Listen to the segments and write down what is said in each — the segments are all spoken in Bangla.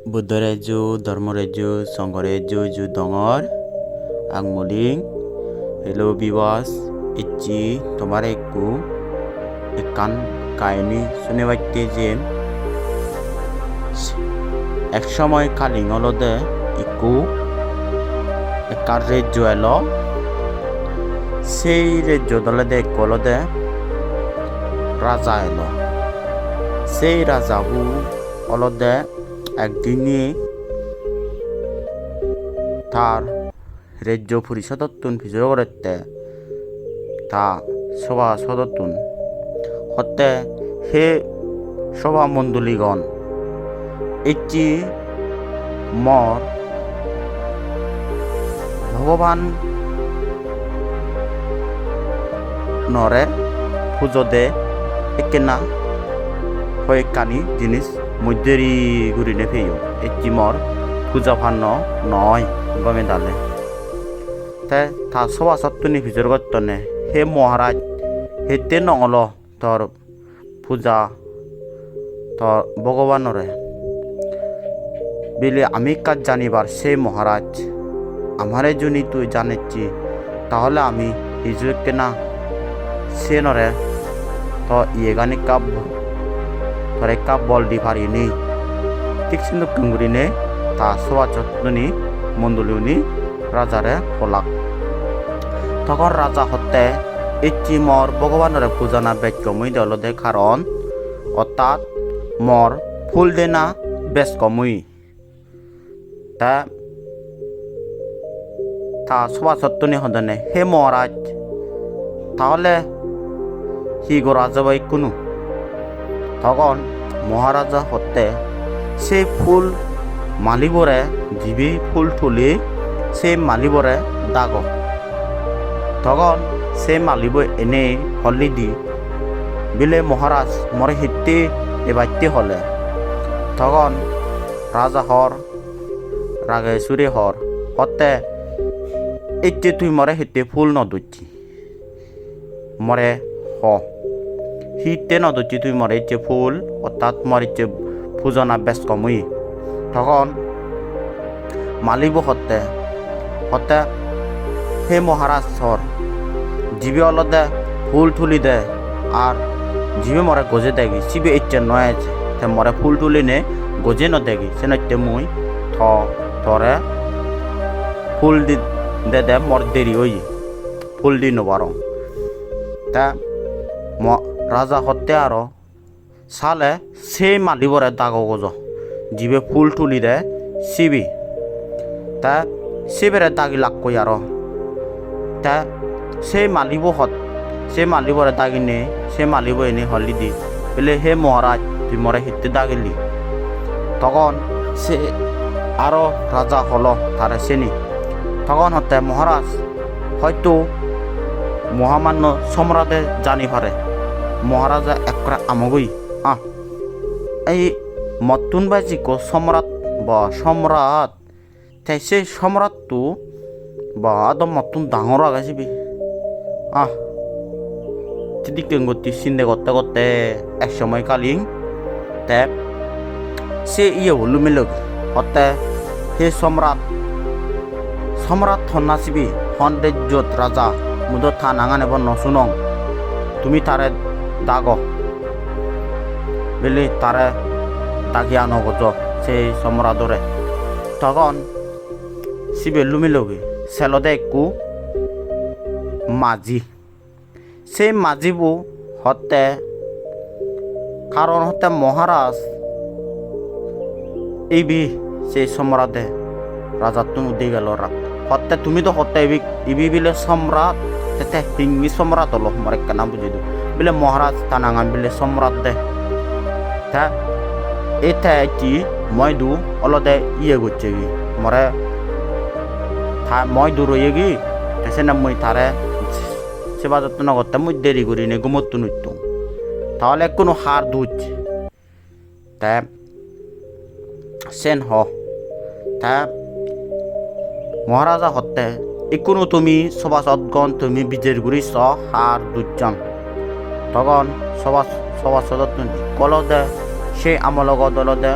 Buddha-reju, Dharma-reju, Sangha-reju, Dongor, ang muling hello viewers, ইচ্ছি তোমার একান কাহিনী শুনে পাইতে যে এক সময় কালিং অলদে ইকু একার রেজ্য এলো সেই রেজ্য দলদে কলদে রাজা এলো সেই রাজাহু অলদে একদিনই তার রাজ্য পরিষদত্তুন ভিজর করতে তা সভা সদত্তুন হতে হে সভা মণ্ডলীগণ এটি মর ভগবান নরে পুজো দে একেনা হয়ে কানি জিনিস মধ্যেরি ঘুরিনে ফেয় এটি মর পূজা ফান্ন নয় গমে দালে তে তা সভা সত্তনি ভিতর গতনে হে মহারাজ হেতে নঙল তোর পূজা তোর ভগবানরে বিলে আমি কাজ জানিবার সে মহারাজ আমারে জনি তুই জানেছি তাহলে আমি হিজুকে না সে নরে তো ইয়েগানি কাপ তোর এক কাপ বল দি পারিনি ঠিক সিন্ধু কুঙ্গুরিনে তা সভা যত্ননি মণ্ডলীনি রাজারে হলাক তখন রাজা হতে ইচ্ছি মর ভগবানের পূজা না বেচ কমুই দলদে কারণ অর্থাৎ মর ফুল দে না বেশ কমুই তা সভা সত্তনি হদনে হে মহারাজ তাহলে হি গো রাজা বাই কোনো তখন মহারাজা হতে সেই ফুল মালিবরে জিবি ফুল তুলি সেই মালিবরে দাগ তখন সে মালিব এনে হলি দি বিলে মহারাজ মরে হিতে এবাইতে হলে তখন রাজা হর রাগেশ্বরী হর হতে এতে তুই মরে হিতে ফুল নদুচি মরে হ হিতে নদুচি তুই মরে ইচ্ছে ফুল অর্থাৎ মরে ইচ্ছে পূজনা বেশ কমই তখন মালিব হতে হে মহারাজ হর জিবে অলদে ফুল তুলি দে আর জিবে মরে গজে দেগি সিবে ইচ্ছে নয় আছে তে মরে ফুল তুলি নে গজে ন দেগি সে নইতে মুই থরে ফুল দি দে মর দেরি হই ফুল দি নবারং তা রাজা হতে আরো সালে সেই মালিবরে দাগ গজ জিবে ফুল তুলি দে সিবি তা সিবেরে দাগি লাগ কই আরো তা সেই মালিবরে দাগিনে সে মালিব এনে হলি দি বলে হে মহারাজ তুই মরে হিতে দাগিলি তখন সে আরো রাজা হলো তারে সেনি তখন হতে মহারাজ হয়তো মহামান্য সম্রাটে জানি পারে মহারাজা একরা আমগই এই মতুন বাজি কো সম্রাট বা সম্রাট তাই সেই সম্রাটটো বা আদম মতুন ডাঙর আগাছিবি ঠিক গতি চিন্তা করতে করতে এক সময় কালিং তে সে হলু মেলক হতে হে সম্রাট হন নাচিবি হন রাজ্যত রাজা মুদ থা নাঙানে বন নশুনং তুমি তারে দাগ বলে তারে দাগিয়া নগজ সেই সম্রাটরে তখন সিবে লুমিলবি সেলদে একু মাঝি সেই মাঝিবু হতে কারণ হতে মহারাজ ইবি সেই সম্রাটে রাজা তুমি দিয়ে গেল হতে তুমি তো হতে ইবি বিলে সম্রাট তেতে হিংমি সম্রাট হলো মরে কেনা বুঝি দু বিলে মহারাজ তানাঙান বিলে সম্রাট দে তা এটা কি মই দু অলদে করছে কি মরে মই দূর হয়ে গি সে না মই তারে সেবা যত্ন করতে মুই দেরি করি নে গুমত্তু নৃত্য তাহলে কোনো হার দুধ তা সেন তা মহারাজা হতে একুনো তুমি সভাসদগণ তুমি বিজের গুড়ি হার দুজন তখন সভাসদ কলদে সে আমলগ দলদে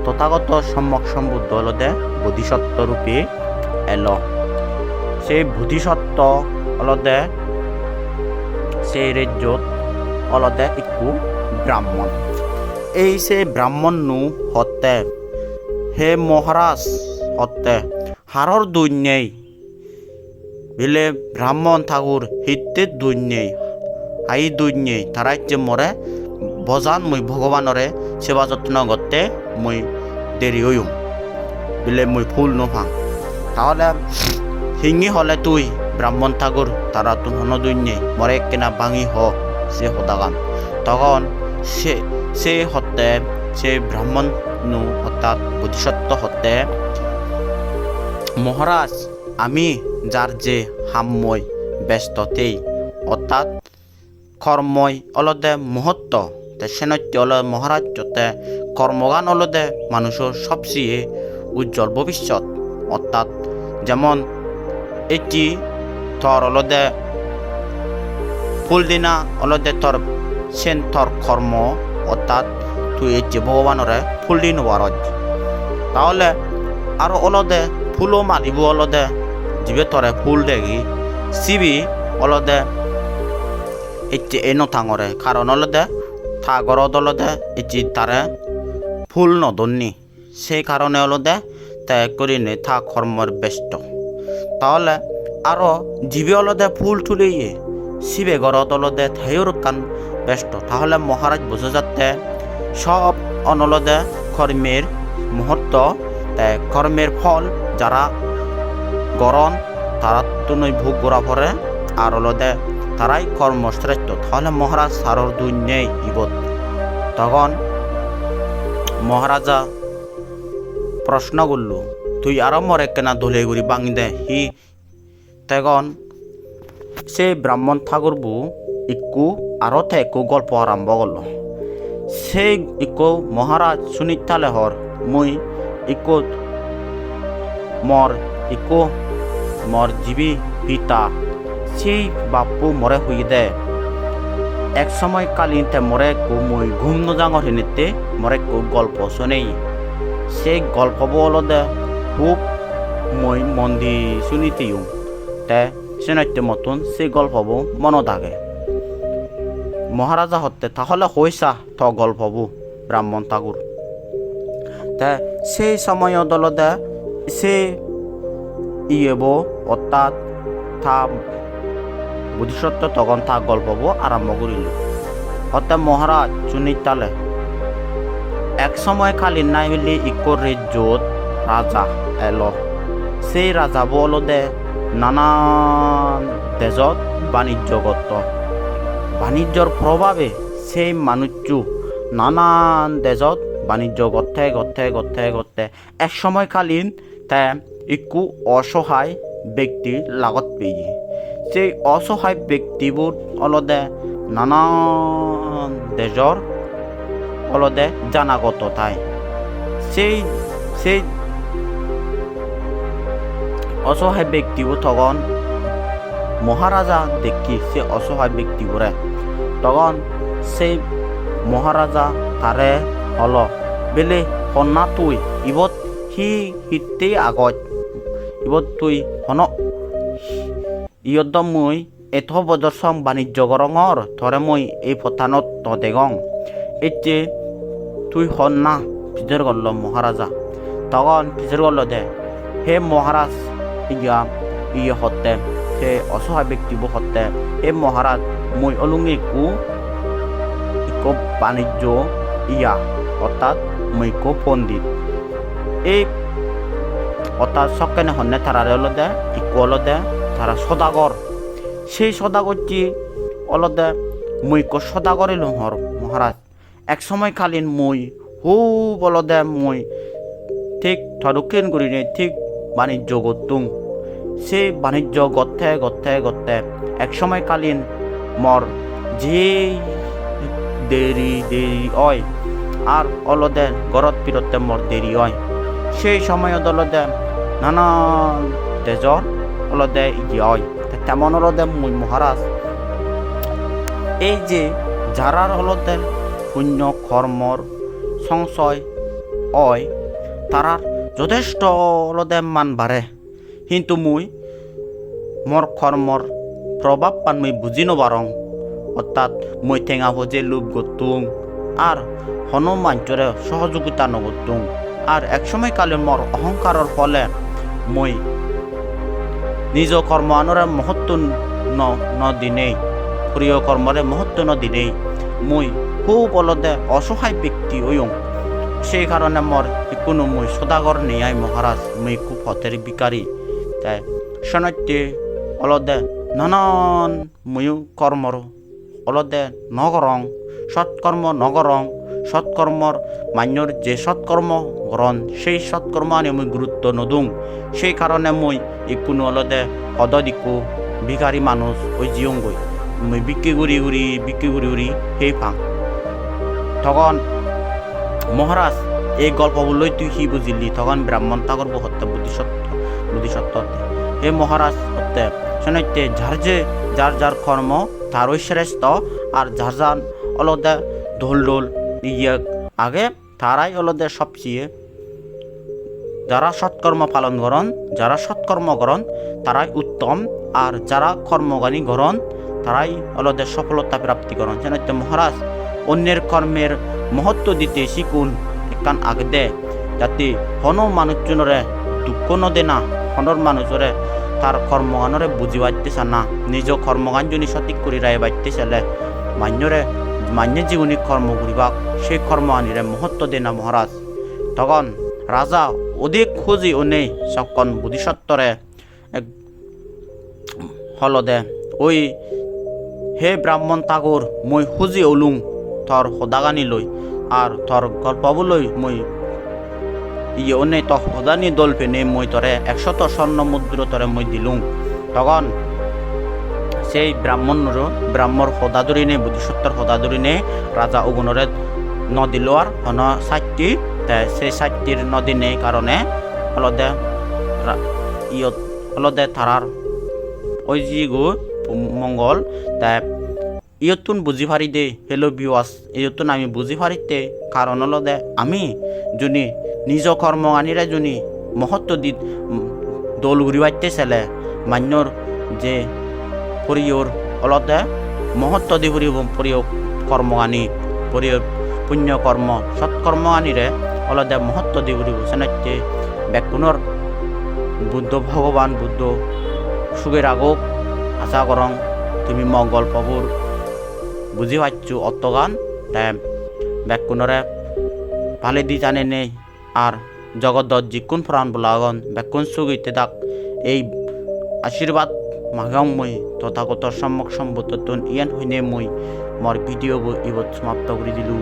তথাগত সম্যক সম্বুদ্ধ হলদে বোধিসত্ত্ব রূপে এলো। সেই বোধিসত্ত্ব হলদে সেই রাজ্যত হলদে একু ব্রাহ্মণ। এই সে ব্রাহ্মণ নু হতে হে মহারাজ হতে হারর দুই নেই বিলে ব্রাহ্মণ ঠাকুর হিতে দুই নেই হাই দুই নেই তারাই যে মরে বজান মুই ভগবানরে সেবা যত্ন করতে মুই দেরি হইম বিলে মুই ফুল নফাং। তাহলে হিঙি হলে তুই ব্রাহ্মণ ঠাকুর তারা তুন হন দুই নেই মরে কেনা ভাঙি হ সে হদাগান। তখন সে হতে সে ব্রাহ্মণ নু অর্থাৎ বোধিসত্ত্ব হতে মহারাজ আমি যার যে হাম্ময় ব্যস্ততেই অর্থাৎ কর্মই অলদে মুহূর্ত সেনত্য অল মহারাজ্যতে কর্মগান অলদে মানুষের সবচেয়ে উজ্জ্বল ভবিষ্যৎ। অর্থাৎ যেমন এটি তোর অলদে ফুল দিনা অলদে তোর সেন তোর কর্ম অর্থাৎ তুই এটি ভগবানরে ফুল দিন ওয়ারজ। তাহলে আরো অলদে ফুলও মারিব অলদে জিবে তরে ফুল দেখি সিবি অলদে এটি এ নথাঙরে কারণ অলদে থাগরত অলদে এটি তারে ফুল নদন্নি সেই কারণে অলদে ত্যাগ করি নে থা কর্মর ব্যস্ত। তাহলে আরো জিবে অলদে ফুল তুলিয়ে শিবে গরত অলদে থাইর কান ব্যস্ত। তাহলে মহারাজ বুঝে যাতে সব অনলদে কর্মের মুহূর্ত কর্মের ফল যারা গরম তারা তুনই ভোগ করা পরে আর অলদে তারাই কর্মশ্রেষ্ঠ। তাহলে মহারাজ সারর দুই নেই ইবত। তখন মহারাজা প্রশ্ন করল তুই আরো মরে কেনা ধলে গুড়ি ভাঙি দে হি। তখন সে ব্রাহ্মণ ঠাকুরবু ইকু আরো একু গল্প আরম্ভ করল। সেই ইকো মহারাজ শুনিতালে হর মুই ইকো মর জীবী পিতা সেই বাপু মরে হই দে এক সময় কালীন তে মরে কো মুই ঘুম নজাঙর হিনিতে মরে কো গল্প শুনেই সেই গল্প বলদে খুব মই মন্দি শুনিতেও তে সেনাইতে মতন সেই গল্পবো মনে থাকে। মহারাজা হতে তাহলে হইসা থ গল্পবু ব্রাহ্মণ ঠাকুর তে সেই সময় দলদে সে ইয়েব অর্থাৎ থা বুদ্ধিসত্ত্ব তখন থা গল্পবো আরম্ভ করিল। হতে মহারাজ চুনিতালে এক সময় খালি নাই মিলি ইকোর রাজ্যত রাজা এলো। সেই রাজা বলদে নানান দেশত বাণিজ্য করত। বাণিজ্যর প্রভাবে সেই মানুষজু নানান দেশত বাণিজ্য করতে এক সময় কালীন তে একটু অসহায় ব্যক্তি লাগত পেয়ে সেই অসহায় ব্যক্তিবোৰ অলদে নানান দেশৰ অলদে জানাগত ঠাই। সেই অসহায় ব্যক্তিবোৰ তখন মহারাজা দেখি সে অসহায় ব্যক্তিবোরে তখন সেই মহারাজা তারে হল বেলে হন্না তুই ইবত হিতে আগত ইবত তুই হন ইয়দ মুই এথ বজরসং বাণিজ্য গরঙর ধরে মুই এই ফথানত নদেগং এতে তুই হন্না পিজর গল্ল মহারাজা। তখন পিজর গল্ল দে হে মহারাজ ইয়ে হতে হে অসহায় ব্যক্তিবোৰ হতে হে মহারাজ মুই অলুঙে ইকো বাণিজ্য ইয়া অর্থাৎ মুই কো পণ্ডিত এই অর্থাৎ সকেনে হন্নে তারারে অলদে ইকো অলদে তারা সদাগর সেই সদাগরটি অলদে মুই কো সদাগরে লহর মহারাজ এক সময় কালীন মুই খুব অলদে মুই ঠিক থরুকেন করিনে ঠিক বাণিজ্য করতুম। সেই বাণিজ্য গতে এক সময় কালীন মর যে দেরি হয় আর অলদে গরত পিরতে মর দেরি হয় সেই সময় অলদে নানান তেজর অলদে ইয়ে হয় তেমন অলদে মুই মহারাজ এই যে যারার অলদে পুণ্য কর্মর সংশয় অয় তারার যথেষ্ট অলদে মান বাড়ে কিন্তু মুই মোর কর্মর প্রভাব পান মুই বুঝি নবারং অর্থাৎ মই ঠেঙা ভোজে লোভ গতুং আর হন মাঞ্চরে সহযোগিতা নগতুং আর একসময় কালে মোর অহংকারের ফলে মই নিজ কর্ম আনরে মহত্ব নদিনেই প্রিয় কর্মরে মহত্ব নদিনেই মুই খুব অলদে অসহায় ব্যক্তি ওয়ং সেই কারণে মোর কোনো মুই সদাগর নেই মহারাজ মুই খুব হতের বিকারী তাই সনত্যে অলদে নানান মুয়ো কর্মর অলদে নগরং সৎকর্ম নগরং সৎকর্মর মান্যর যে সৎকর্ম গ্রহণ সেই সৎকর্ম আনি মুই গুরুত্ব নদুং সেই কারণে মুই কোনো অলদে হদিকু ভিকারি মানুষ ওই জিয়ং গই মুই বিক্রি ঘুরি সেই পাং তখন মহারাজ এই গল্প বললেই তুই কি বুঝিলি তখন ব্রাহ্মণ তাগর হত্যা বুদ্ধিসত্ত্ব হে মহারাজ হত্যা শোনাইতে যার কর্ম তারই শ্রেষ্ঠ আর যার অলদে ঢোল ইয়ে আগে তারাই অলদে সবচেয়ে যারা সৎকর্ম পালন করেন যারা সৎকর্ম করেন তারাই উত্তম আর যারা কর্মগানী করেন তারাই অলদে সফলতা প্রাপ্তি করেন শোনাইতে মহারাজ অন্যের কর্মের মহত্ব দিতে শিখুন একখান আগে দে যাতে হন মানুষজনরে দুঃখ নদে না হনর মানুষরে তার কর্মগানরে বুঝি পাইতেছে না নিজ কর্মগান যদি সঠিক করে রায় বাইতেছিলে মান্য জীবনী কর্ম করিবাক সেই কর্ম আনিরে মহত্ব দে না মহারাজ তখন রাজা অধিক খুঁজি অনেই সকন বুদ্ধিসত্তরে হলদে ওই হে ব্রাহ্মণ তাগর মই খুঁজি ওলুং থর সদাগানি লই আর থর গল্পবলৈ মই অনেক তো সদানি দল ফেনে মই তরে 100 স্বর্ণ মুদ্র তরে মই দিলুং তখন সেই ব্রাহ্মণ সদাদুরি নে বুদ্ধিসত্তর সদাদুরি নে রাজা অগুণরে নদিল আর হন 60টি সেই 60টির নদী নেই কারণে অলদে তারার ওই জি গো মঙ্গল তাই ইয়তুন বুঝি পারি দে হেলো বিওয়াস ইয়তুন আমি বুঝি পারিতে কারণ অলদে আমি যদি নিজ কর্ম আনিরে যদি মহত্ব দি দোল ঘুরি বাইতে ছেলে মান্যর যে পরিয়র অলদে মহত্ব দি পরিয় কর্ম আনি পরিয় পুণ্য কর্ম সৎকর্ম আনিরে অলদে মহত্ব দি ঘুরিব সেনাইতে ব্যাকুণর বুদ্ধ ভগবান বুদ্ধ সুখের আগক আশা করং তুমি মঙ্গল প্রভুর বুঝি পাচ্ছ অতগান তাই ব্যাকুণরে ভালে দি জানে নেই আর জগৎ যিকোন প্রাণ বলাগন ব্যাকুণ সুখ ইত্যাদাক এই আশীর্বাদ মাগাং মই তথাগতর সম্মুখ সম্বুত ইয়ান হইনে মই মোর ভিডিও ইবত সমাপ্ত করে দিলু।